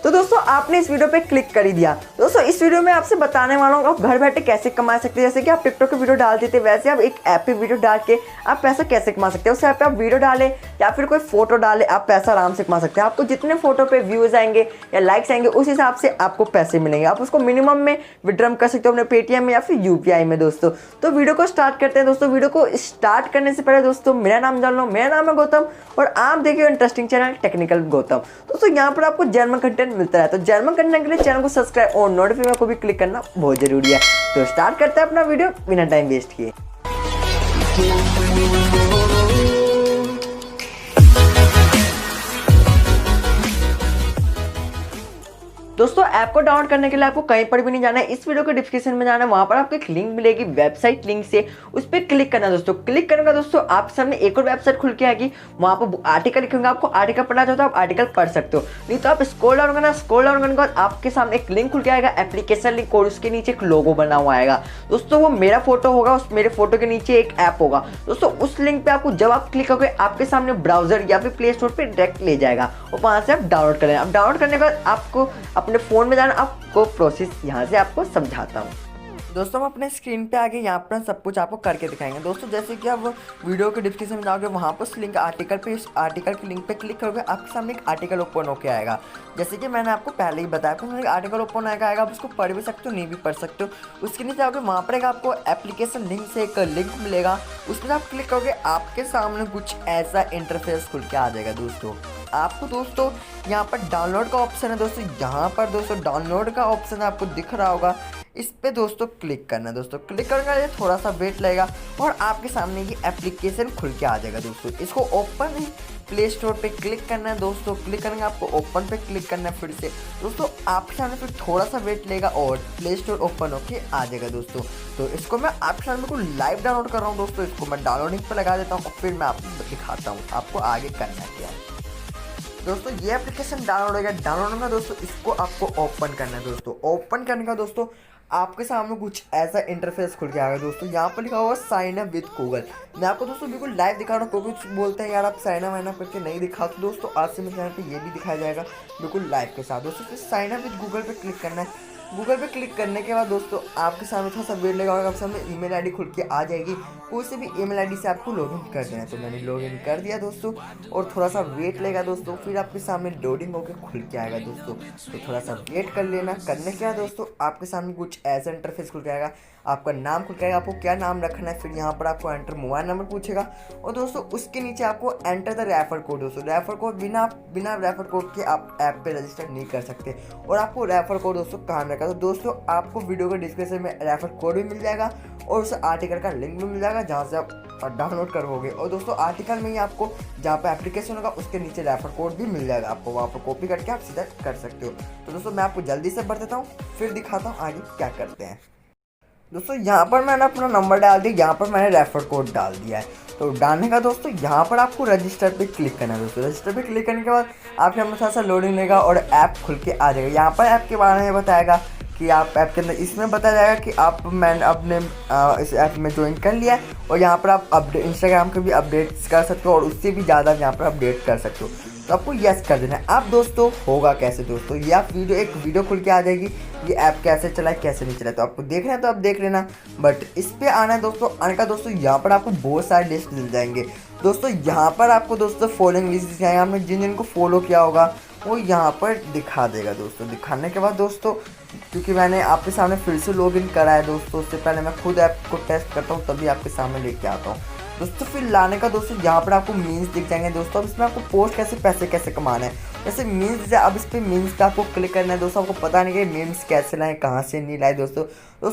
तो दोस्तों आपने इस वीडियो पे क्लिक कर ही दिया। दोस्तों इस वीडियो में आपसे बताने वाला हूँ आप घर बैठे कैसे कमा सकते हैं। जैसे कि आप टिकटॉक पे वीडियो डालते थे वैसे आप एक ऐप पे वीडियो डाल के आप पैसा कैसे कमा सकते हैं। उस ऐप पे आप वीडियो डालें या फिर कोई फोटो डालें, आप पैसा आराम से कमा सकते हैं। आपको जितने फोटो पे व्यूज आएंगे या लाइक्स आएंगे उस हिसाब से आपको पैसे मिलेंगे। आप उसको मिनिमम में विड्रॉ कर सकते हो अपने पेटीएम में या फिर यूपीआई में। दोस्तों तो वीडियो को स्टार्ट करते हैं। दोस्तों वीडियो को स्टार्ट करने से पहले दोस्तों मेरा नाम जान लो। मेरा नाम है गौतम और आप देखिए इंटरेस्टिंग चैनल टेक्निकल गौतम। दोस्तों यहाँ पर आपको जर्मन कंटेंट मिलता है, तो जर्मन कंटेंट के लिए चैनल को सब्सक्राइब और नोटिफिकेशन को भी क्लिक करना बहुत जरूरी है। तो स्टार्ट करते हैं अपना वीडियो बिना टाइम वेस्ट किए। दोस्तों ऐप को डाउनलोड करने के लिए आपको कहीं पर भी नहीं जाना है, इस वीडियो के डिस्क्रिप्शन में जाना है, वहां पर आपको एक लिंक मिलेगी वेबसाइट लिंक से, उस पर क्लिक करना है। दोस्तों क्लिक करने का दोस्तों आपके सामने एक और वेबसाइट खुल के आएगी, वहां पर आर्टिकल लिखेंगे। आपको आर्टिकल पढ़ना चाहते हो आप आर्टिकल पढ़ सकते हो, नहीं तो आप स्क्रॉल डाउन करना। स्क्रॉल डाउन करने के बाद आपके सामने एक लिंक खुल के आएगा, एप्लीकेशन लिंक, और उसके नीचे एक लोगो बना हुआ आएगा। दोस्तों वो मेरा फोटो होगा, उस मेरे फोटो के नीचे एक ऐप होगा। दोस्तों उस लिंक पे आपको जब आप क्लिक करोगे आपके सामने ब्राउजर या फिर प्ले स्टोर पे डायरेक्ट ले जाएगा और वहां से आप डाउनलोड कर लेना। अब डाउनलोड करने के बाद आपको अपने फोन में जाना, आपको प्रोसेस यहाँ से आपको समझाता हूँ। दोस्तों हम अपने स्क्रीन पे आगे यहाँ पर सब कुछ आपको करके दिखाएंगे। दोस्तों जैसे कि आप वीडियो के डिस्क्रिप्शन में जाओगे वहाँ पर उस लिंक आर्टिकल पे, इस आर्टिकल के लिंक पे क्लिक करोगे आपके सामने एक आर्टिकल ओपन होकर आएगा। जैसे कि मैंने आपको पहले ही बताया था, एक आर्टिकल ओपन आएगा, आप उसको पढ़ भी सकते हो नहीं भी पढ़ सकते हो। उसके नीचे आओगे वहाँ पर आपको एप्लीकेशन लिंक से एक लिंक मिलेगा, उस पर आप क्लिक करोगे आपके सामने कुछ ऐसा इंटरफेस खुल के आ जाएगा। दोस्तों आपको दोस्तों यहाँ पर डाउनलोड का ऑप्शन है। दोस्तों यहाँ पर दोस्तों डाउनलोड का ऑप्शन आपको दिख रहा होगा, इस पे दोस्तों क्लिक करना है। दोस्तों क्लिक करने के लिए थोड़ा सा वेट लगेगा और आपके सामने ये एप्लीकेशन खुल के आ जाएगा। दोस्तों इसको ओपन ही प्ले स्टोर पे क्लिक करना है। दोस्तों क्लिक करने आपको ओपन पे क्लिक करना है फिर से। दोस्तों आपके सामने फिर थोड़ा सा वेट लेगा और प्ले स्टोर ओपन होके आ जाएगा। दोस्तों तो इसको मैं आपके सामने को लाइव डाउनलोड कर रहा हूँ। दोस्तों इसको मैं डाउनलोडिंग पे लगा देता हूँ और फिर मैं आपको दिखाता हूँ आपको आगे करना क्या है। दोस्तों ये एप्लीकेशन डाउनलोड होगा, डाउनलोड होगा दोस्तों इसको आपको ओपन करना है। दोस्तों ओपन करने का दोस्तों आपके सामने कुछ ऐसा इंटरफेस खुल के आएगा। दोस्तों यहाँ पर लिखा हुआ साइन अप विद गूगल। मैं आपको दोस्तों बिल्कुल लाइव दिखा रहा हूँ, कोई कुछ बोलते हैं यार आप साइन अप वाइन अप करके नहीं दिखा, तो दोस्तों आज से मेरे चैनल पे ये भी दिखाया जाएगा बिल्कुल लाइव के साथ। दोस्तों फिर साइन अप विद गूगल पे क्लिक करना है। गूगल पे क्लिक करने के बाद दोस्तों आपके सामने थोड़ा सा वेट लगा और आपके सामने ईमेल आईडी खुल के आ जाएगी, कोई से भी ईमेल आईडी से आपको लॉगिन कर देना है। तो मैंने लॉगिन कर दिया दोस्तों और थोड़ा सा वेट लगेगा दोस्तों, फिर आपके सामने लोडिंग होकर खुल के आएगा। दोस्तों तो थोड़ा सा वेट कर लेना। करने के बाद दोस्तों आपके सामने कुछ ऐसा इंटरफेस खुल के आएगा, आपका नाम खुल के आएगा, आपको क्या नाम रखना है, फिर यहाँ पर आपको एंटर मोबाइल नंबर पूछेगा और दोस्तों उसके नीचे आपको एंटर द रेफर कोड। दोस्तों रेफर कोड बिना रेफर कोड के आप ऐप पे रजिस्टर नहीं कर सकते। और आपको रेफर कोड दोस्तों कहाँ रखा, तो दोस्तों आपको वीडियो के डिस्क्रिप्शन में रेफर कोड भी मिल जाएगा और उस आर्टिकल का लिंक भी मिल जाएगा जहाँ से आप डाउनलोड करोगे। और दोस्तों आर्टिकल में ही आपको जहाँ पे एप्लीकेशन होगा उसके नीचे रेफर कोड भी मिल जाएगा, आपको वहाँ पर कॉपी करके आप सीधा कर सकते हो। तो दोस्तों मैं आपको जल्दी से भर देता हूँ फिर दिखाता हूँ आगे क्या करते हैं। दोस्तों यहाँ पर मैंने अपना नंबर डाल दिया, यहाँ पर मैंने रेफर कोड डाल दिया है। तो डालने का दोस्तों यहाँ पर आपको रजिस्टर पे क्लिक करना है। दोस्तों रजिस्टर पे क्लिक करने के बाद आपके सामने थोड़ा सा लोडिंग लेगा और ऐप खुल के आ जाएगा। यहाँ पर ऐप के बारे में बताएगा कि आप ऐप के अंदर इसमें बताया जाएगा कि मैंने अपने इस ऐप में ज्वाइन कर लिया है और यहाँ पर आप अपडेट इंस्टाग्राम के भी अपडेट्स कर सकते हो और उससे भी ज़्यादा यहाँ पर अपडेट कर सकते हो। तो आपको यस कर देना है। अब दोस्तों होगा कैसे दोस्तों, ये आप एक वीडियो खुल के आ जाएगी, ये ऐप कैसे चला है कैसे नहीं चला है, तो आपको देखना है तो आप देख लेना। बट इस पर आना है दोस्तों, आने का दोस्तों यहाँ पर आपको बहुत सारे लिस्ट मिल जाएंगे। दोस्तों यहाँ पर आपको दोस्तों फॉलोइंग लिस्ट दिखाएंगे, आपने जिन जिनको फॉलो किया होगा वो यहाँ पर दिखा देगा। दोस्तों दिखाने के बाद दोस्तों क्योंकि मैंने आपके सामने फिर से लॉगिन करा है दोस्तों, उससे पहले मैं खुद ऐप को टेस्ट करता हूँ तभी आपके सामने लेके आता हूँ। दोस्तों फिर लाने का दोस्तों यहाँ पर आपको मीन्स दिख जाएंगे। दोस्तों अब इसमें आपको पोस्ट कैसे कमाना है, जैसे मीम्स है, अब इस पर मीम्स पे आपको क्लिक करना है। दोस्तों आपको पता नहीं कि मीम्स कैसे लाएं कहाँ से नहीं लाए। दोस्तों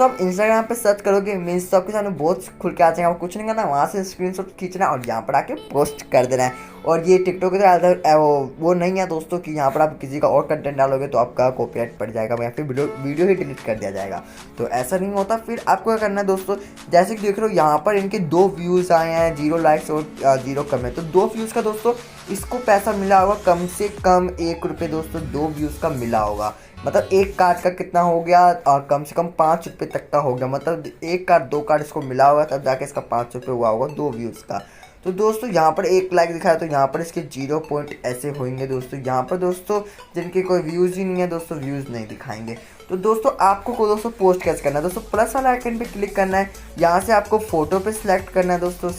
आप इंस्टाग्राम पे सर्च करोगे मीम्स तो आपके सामने बहुत खुल के आ जाएंगे, आपको कुछ नहीं करना, वहाँ से स्क्रीनशॉट खींचना और यहाँ पर आके पोस्ट कर देना है। और ये टिकटॉक के वो नहीं है दोस्तों कि यहाँ पर आप किसी का और कंटेंट डालोगे तो आपका कॉपीराइट पड़ जाएगा या फिर वीडियो ही डिलीट कर दिया जाएगा, तो ऐसा नहीं होता। फिर आपको क्या करना है दोस्तों, जैसे कि देख रहे हो यहाँ पर इनके 2 व्यूज़ आए हैं, 0 लाइक्स और 0 कमेंट, तो 2 व्यूज़ का दोस्तों इसको पैसा मिला होगा कम से कम 1 रुपये। दोस्तों 2 व्यूज़ का मिला होगा, मतलब एक कार्ड का कितना हो गया, कम से कम 5 रुपये तक का हो गया, मतलब एक कार्ड 2 कार्ड इसको मिला होगा तब जाके इसका 5 रुपये हुआ होगा 2 व्यूज़ का। तो दोस्तों यहाँ पर 1 लाइक दिखाया तो यहाँ पर इसके 0 पॉइंट ऐसे होंगे दोस्तों। यहाँ पर दोस्तों जिनके कोई व्यूज़ ही नहीं है दोस्तों, व्यूज़ नहीं दिखाएंगे। तो दोस्तों आपको को दोस्तों पोस्ट कैसे करना है दोस्तों, प्लस वाला आइकन पे क्लिक करना है, यहाँ से आपको फोटो पे सिलेक्ट करना है दोस्तों,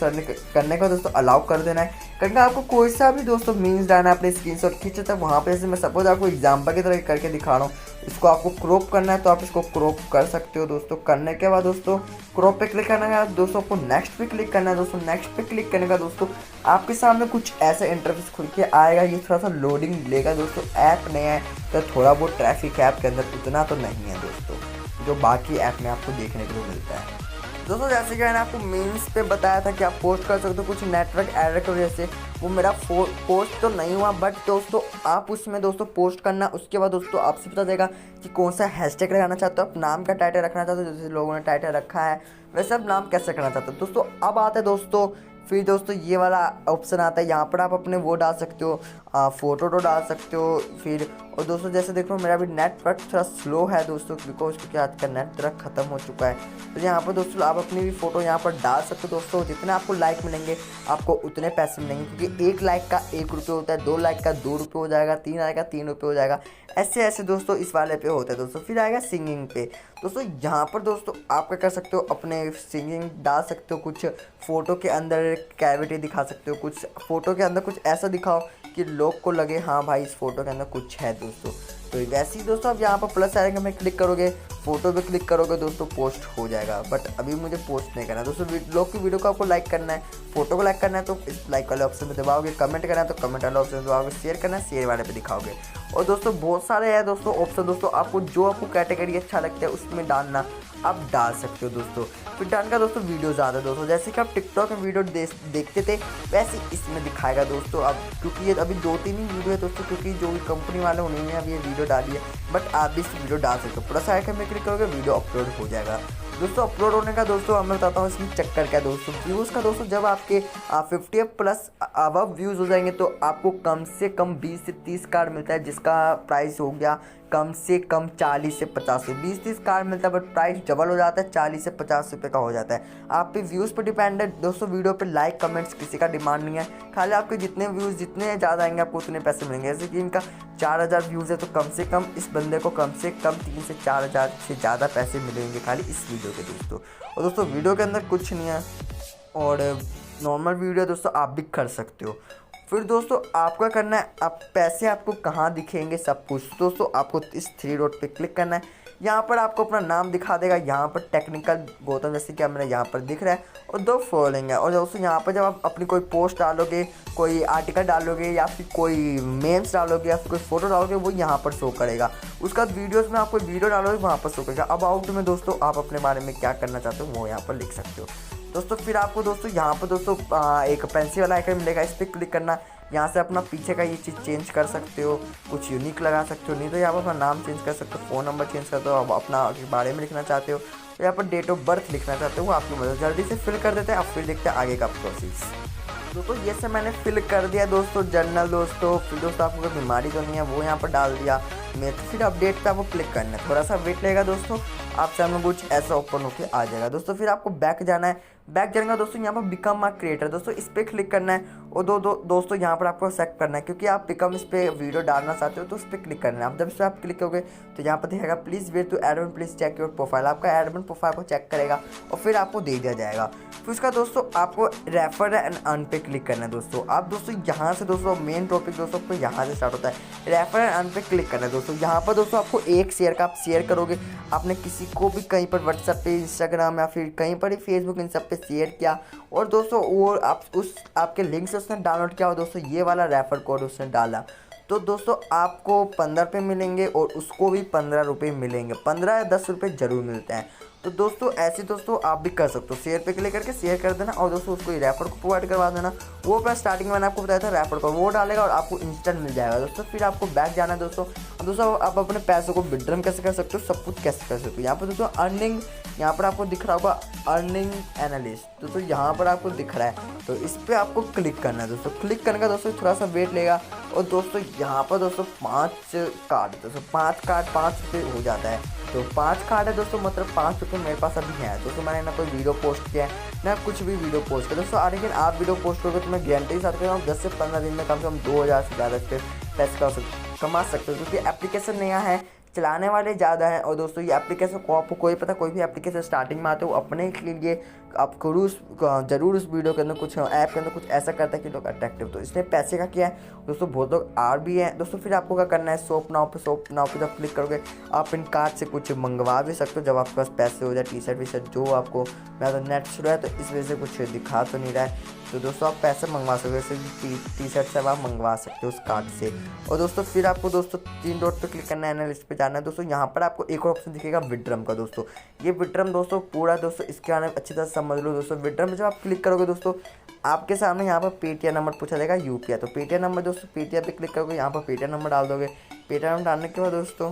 करने का दोस्तों अलाउ कर देना है। करके आपको कोई सा भी दोस्तों मीन्स डालना है, अपने स्क्रीनशॉट खींचे तक वहाँ पे, जैसे मैं सपोज आपको एग्जाम्पल की तरह करके दिखा रहा हूँ, इसको आपको क्रॉप करना है तो आप इसको क्रॉप कर सकते हो दोस्तों। करने के बाद दोस्तों क्रॉप पे क्लिक करना है दोस्तों, आपको नेक्स्ट पे क्लिक करना है दोस्तों। नेक्स्ट पे क्लिक करने का दोस्तों आपके सामने कुछ ऐसा इंटरफेस खुल के आएगा। ये थोड़ा सा लोडिंग लेगा दोस्तों, ऐप नया है तो थोड़ा बहुत ट्रैफिक है ऐप के अंदर, उतना तो नहीं है दोस्तों जो बाकी ऐप में आपको देखने को मिलता है दोस्तों। जैसे कि मैंने आपको मीन्स पे बताया था कि आप पोस्ट कर सकते हो, कुछ नेटवर्क एरर की वजह से वो मेरा पोस्ट तो नहीं हुआ, बट दोस्तों आप उसमें दोस्तों पोस्ट करना, उसके बाद दोस्तों आपसे पता चलेगा कि कौन सा हैशटैग लगाना चाहते हो, आप नाम का टाइटल रखना चाहते हो, जैसे लोगों ने टाइटल रखा है वैसे आप नाम कैसे करना चाहते हो दोस्तों। अब आता है दोस्तों फिर दोस्तों ये वाला ऑप्शन आता है, यहाँ पर आप अपने वो डाल सकते हो, फ़ोटो तो डाल सकते हो फिर। और दोस्तों जैसे देखो मेरा भी नेटवर्क थोड़ा स्लो है दोस्तों, बिकॉज क्योंकि आज का नेट थोड़ा ख़त्म हो चुका है। तो यहाँ पर दोस्तों आप अपनी भी फ़ोटो यहाँ पर डाल सकते हो दोस्तों। जितने आपको लाइक मिलेंगे आपको उतने पैसे मिलेंगे, क्योंकि 1 लाइक का 1 रुपये होता है, 2 लाइक का 2 रुपये हो जाएगा, 3 लाइक का 3 रुपये हो जाएगा, ऐसे ऐसे दोस्तों इस वाले पे होता है दोस्तों। फिर आएगा सिंगिंग पे दोस्तों, यहाँ पर दोस्तों आप क्या कर सकते हो, अपने सिंगिंग डाल सकते हो, कुछ फ़ोटो के अंदर कैविटी दिखा सकते हो, कुछ फ़ोटो के अंदर कुछ ऐसा दिखाओ कि लोग को लगे हाँ भाई इस फोटो के अंदर कुछ है दोस्तों। तो वैसे ही दोस्तों आप यहाँ पर प्लस आइकन में क्लिक करोगे, फोटो पे क्लिक करोगे दोस्तों, पोस्ट हो जाएगा। बट अभी मुझे पोस्ट नहीं करना है दोस्तों। लोग की वीडियो को आपको लाइक करना है, फोटो को लाइक करना है तो इस लाइक वाले ऑप्शन पे दबाओगे, कमेंट करना है तो कमेंट वाले ऑप्शन पे दबाओगे, शेयर करना है शेयर वाले पे दिखाओगे। और दोस्तों बहुत सारे हैं दोस्तों ऑप्शन दोस्तों, आपको जो आपको कैटेगरी अच्छा लगता है उसमें डालना आप डाल सकते हो दोस्तों। फिर डालने का दोस्तों वीडियो ज़्यादा दोस्तों, जैसे कि आप टिकटॉक में वीडियो देखते थे वैसे इसमें दिखाएगा दोस्तों। अब क्योंकि ये अभी 2-3 ही वीडियो है दोस्तों, क्योंकि जो कंपनी वाले उन्होंने अभी ये वीडियो डाली है, बट आप भी इस वीडियो डाल सकते हो। प्लस आइकन में क्लिक करोगे वीडियो अपलोड हो जाएगा दोस्तों। अपलोड होने का दोस्तों मैं बताता हूँ इसमें चक्कर क्या दोस्तों, व्यूज़ का दोस्तों। जब आपके 50 प्लस अबव व्यूज़ हो जाएंगे तो आपको कम से कम 20 से 30 कार्ड मिलता है, जिसका प्राइस हो गया कम से कम 40 से 50 रुपये। 20-30 कार्ड मिलता है, बट प्राइस डबल हो जाता है, 40 से 50 रुपये का हो जाता है। आप पे व्यूज़ पर डिपेंड है दोस्तों, वीडियो पे लाइक कमेंट्स किसी का डिमांड नहीं है, खाली आपके जितने व्यूज़ जितने ज़्यादा आएंगे आपको उतने पैसे मिलेंगे। जैसे कि इनका 4000 व्यूज़ है तो कम से कम इस बंदे को कम से कम 3 से 4000 से ज़्यादा पैसे मिलेंगे खाली इस वीडियो के दोस्तों। और दोस्तों वीडियो के अंदर कुछ नहीं है, और नॉर्मल वीडियो दोस्तों आप भी कर सकते हो। फिर दोस्तों आपका करना है, आप पैसे आपको कहाँ दिखेंगे सब कुछ दोस्तों, आपको इस 3 डॉट पे क्लिक करना है। यहाँ पर आपको अपना नाम दिखा देगा, यहाँ पर टेक्निकल गौतम जैसे कि मेरा यहाँ पर दिख रहा है, और 2 फॉलोइंग है। और दोस्तों यहाँ पर जब आप अपनी कोई पोस्ट डालोगे, कोई आर्टिकल डालोगे, या फिर कोई मेम्स डालोगे, या फिर कोई फोटो डालोगे, वो यहाँ पर शो करेगा। उसका वीडियोस में आप कोई वीडियो डालोगे वहाँ पर शो करेगा। अब आउट में दोस्तों आप अपने बारे में क्या करना चाहते हो वो यहाँ पर लिख सकते हो दोस्तों। फिर आपको दोस्तों यहाँ पर दोस्तों एक पेंसिल वाला आइकन मिलेगा, इस पर क्लिक करना। यहाँ से अपना पीछे का ये चीज़ चेंज कर सकते हो, कुछ यूनिक लगा सकते हो, नहीं तो यहाँ पर अपना नाम चेंज कर सकते हो, फ़ोन नंबर चेंज कर दो। अब अपना के बारे में लिखना चाहते हो तो यहाँ पर डेट ऑफ बर्थ लिखना चाहते हो, वो आपकी मदद जल्दी से फिल कर देते हैं। अब फिर देखते हैं आगे का प्रोसेस दोस्तों। ये सब मैंने फिल कर दिया दोस्तों, जर्नल दोस्तों। फिर दोस्तों आपको कोई बीमारी तो नहीं है वो यहाँ पर डाल दिया मैं। फिर अपडेट पे आपको क्लिक करना है, थोड़ा सा वेट लगेगा दोस्तों, आप सामने कुछ ऐसा ओपन होकर आ जाएगा दोस्तों। फिर आपको बैक जाना है, बैक जाने का दोस्तों यहाँ पर बिकम अ क्रिएटर दोस्तों, इस पर क्लिक करना है। और दोस्तों यहाँ पर आपको सेलेक्ट करना है, क्योंकि आप बिकम इस पर वीडियो डालना चाहते हो तो उस पर क्लिक करना है। आप जब इस पर आप क्लिक करोगे तो यहाँ पर दिखेगा please wait to admin please check your profile. आपका एडमिन प्रोफाइल को चेक करेगा और फिर आपको दे दिया जाएगा। फिर उसका दोस्तों आपको रेफर एंड अर्न पे क्लिक करना है दोस्तों। आप दोस्तों यहाँ से दोस्तों मेन टॉपिक दोस्तों आपको यहाँ से स्टार्ट होता है, रेफर एंड अर्न पे क्लिक करना है दोस्तों। यहाँ पर दोस्तों आपको एक शेयर का आप शेयर करोगे, आपने किसी को भी कहीं पर व्हाट्सएप पे, इंस्टाग्राम या फिर कहीं पर ही फेसबुक इन सब पे शेयर किया, और दोस्तों वो आप उस आपके लिंक से उसने डाउनलोड किया हो दोस्तों, ये वाला रेफर कोड उसने डाला तो दोस्तों आपको 15 रुपये मिलेंगे और उसको भी 15 रुपये मिलेंगे, 15 या 10 रुपये ज़रूर मिलते हैं। तो दोस्तों ऐसे दोस्तों आप भी कर सकते हो, शेयर पे क्लिक करके शेयर कर देना, और दोस्तों उसको रेफर को प्रोवाइड करवा देना। वो अपना स्टार्टिंग में मैंने आपको बताया था रेफर को, वो डालेगा और आपको इंस्टेंट मिल जाएगा दोस्तों। फिर आपको बैक जाना है दोस्तों। अब दोस्तों आप अपने पैसों को विड्रॉ कैसे कर सकते हो, सब कुछ कैसे कर सकते हो। यहाँ पर दोस्तों अर्निंग, यहाँ पर आपको दिख रहा होगा अर्निंग एनालिस्ट दोस्तों, यहाँ पर आपको दिख रहा है, तो इस पर आपको क्लिक करना है दोस्तों। क्लिक करने का दोस्तों थोड़ा सा वेट लेगा और दोस्तों यहाँ पर दोस्तों 5 कार्ड, दोस्तों 5 कार्ड 5 रुपये हो जाता है। तो 5 कार्ड है दोस्तों, मतलब 5 रुपये मेरे पास अभी है दोस्तों। मैंने ना कोई वीडियो पोस्ट किया है ना कुछ भी वीडियो पोस्ट किया दोस्तों। लेकिन आप वीडियो पोस्ट करोगे तो मैं गारंटी के साथ कह रहा हूँ 10 से 15 दिन में कम से कम 2000 से ज़्यादा पैसे कमा सकते हो, क्योंकि एप्लीकेशन नया है, चलाने वाले ज़्यादा हैं। और दोस्तों ये एप्लीकेशन को आपको कोई पता, कोई भी एप्लीकेशन स्टार्टिंग में आते हो अपने के लिए आप ज़रूर उस वीडियो के अंदर कुछ ऐप के अंदर कुछ ऐसा करता है कि लोग अट्रैक्टिव, तो इसने पैसे का किया है दोस्तों। बहुत लोग आर भी हैं दोस्तों। फिर आपको क्या करना है, शॉप नाउ पे जब क्लिक करोगे आप इन कार्ड से कुछ मंगवा भी सकते हो जब आपके पास पैसे हो जाए। टी शर्ट वी शर्ट जो आपको, मैं तो नेट शुरू है तो इस वजह से कुछ दिखा तो नहीं रहा है, तो दोस्तों आप पैसे मंगवा सकते हो। जैसे टी शर्ट सब आप मंगवा सकते हो उस कार्ड से। और दोस्तों फिर आपको दोस्तों 3 डॉट पे क्लिक करना है, एनालिस्ट पे जाना है दोस्तों। यहाँ पर आपको एक और ऑप्शन दिखेगा विड्रम का दोस्तों। ये विड्रम दोस्तों पूरा दोस्तों इसके आने अच्छी तरह समझ लो दोस्तों। विड्रम में जब आप क्लिक करोगे दोस्तों आपके सामने यहाँ पर पेटीएम नंबर पूछा जाएगा, यूपीआई। तो पेटीएम नंबर दोस्तों, पेटीएम पे क्लिक करोगे, यहाँ पर पेटीएम नंबर डाल दोगे। पेटीएम नंबर डालने के बाद दोस्तों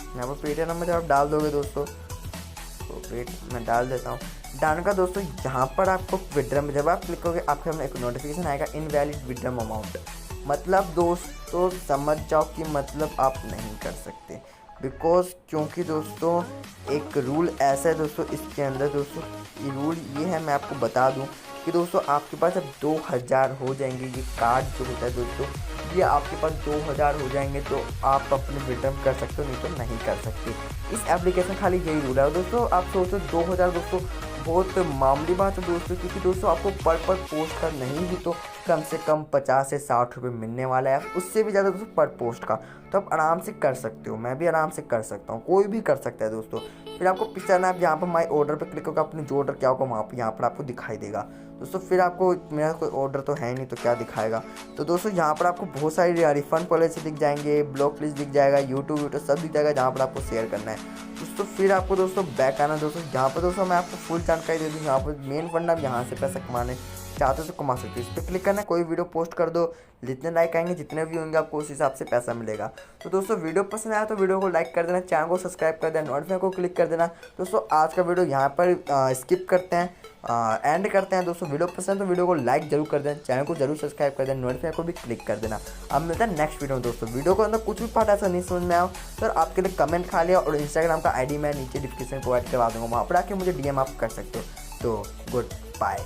यहाँ पर पेटीएम नंबर जब आप डाल दोगे दोस्तों, तो वेट मैं डाल देता हूँ। डालने का दोस्तों यहाँ पर आपको विड्रम जब आप क्लिक करोगे आपके सामने एक नोटिफिकेशन आएगा, इनवैलिड विड्रम अमाउंट। मतलब दोस्तों समझ जाओ कि मतलब आप नहीं कर सकते, बिकॉज क्योंकि दोस्तों एक रूल ऐसा है दोस्तों इसके अंदर दोस्तों। ये रूल ये है, मैं आपको बता दूं कि दोस्तों आपके पास अब 2000 हो जाएंगे, ये कार्ड जो होता है दोस्तों ये आपके पास 2000 हो जाएंगे तो आप अपने विड्रॉ कर सकते हो, नहीं तो नहीं कर सकते। इस एप्लीकेशन खाली यही रूल है दोस्तों। आप सोचो 2000 दोस्तों बहुत मामूली बात है दोस्तों, क्योंकि दोस्तों आपको पर पोस्ट का नहीं भी तो कम से कम 50 से 60 रुपये मिलने वाला है, उससे भी ज़्यादा दोस्तों पर पोस्ट का। तो आप आराम से कर सकते हो, मैं भी आराम से कर सकता हूँ, कोई भी कर सकता है दोस्तों। फिर आपको पिक्चर ना आप यहाँ पर माई ऑर्डर पर क्लिक करके अपने जो ऑर्डर क्या होगा वहाँ पर यहाँ पर आपको दिखाई देगा दोस्तों। फिर आपको मेरा कोई ऑर्डर तो है नहीं तो क्या दिखाएगा, तो दोस्तों यहाँ पर आपको बहुत सारी रिफंड पॉलिसी दिख जाएंगे, ब्लॉक लिस्ट दिख जाएगा, यूट्यूब सब दिख जाएगा जहाँ पर आपको शेयर करना है दोस्तों। फिर आपको दोस्तों बैक आना दोस्तों, यहाँ पर दोस्तों मैं आपको फुल जानकारी दे दूँ। यहाँ पर मेन फंड आप यहाँ से पैसा कमाने चाहते हो तो कमा सकते हो। इस पर क्लिक करना है, कोई वीडियो पोस्ट कर दो, जितने लाइक आएंगे जितने भी होंगे आपको उस हिसाब से पैसा मिलेगा। तो दोस्तों वीडियो पसंद आया तो वीडियो को लाइक कर देना, चैनल को सब्सक्राइब कर देना, नोटिफिकेशन को क्लिक कर देना दोस्तों। आज का वीडियो यहाँ पर स्किप करते हैं, एंड करते हैं दोस्तों। वीडियो पसंद तो वीडियो को लाइक जरूर कर देना, चैनल को जरूर सब्सक्राइब कर देना, नोटिफिकेशन को भी क्लिक कर देना। अब मिलता है नेक्स्ट वीडियो में दोस्तों। वीडियो को अंदर कुछ भी पार्ट ऐसा नहीं समझ में आया तो आपके लिए कमेंट खा लिया, और इंस्टाग्राम का ID मैं नीचे डिस्क्रिप्शन प्रोवाइड करवा दूँगा, वहाँ पर आके मुझे DM आप कर सकते हो। तो गुड बाय।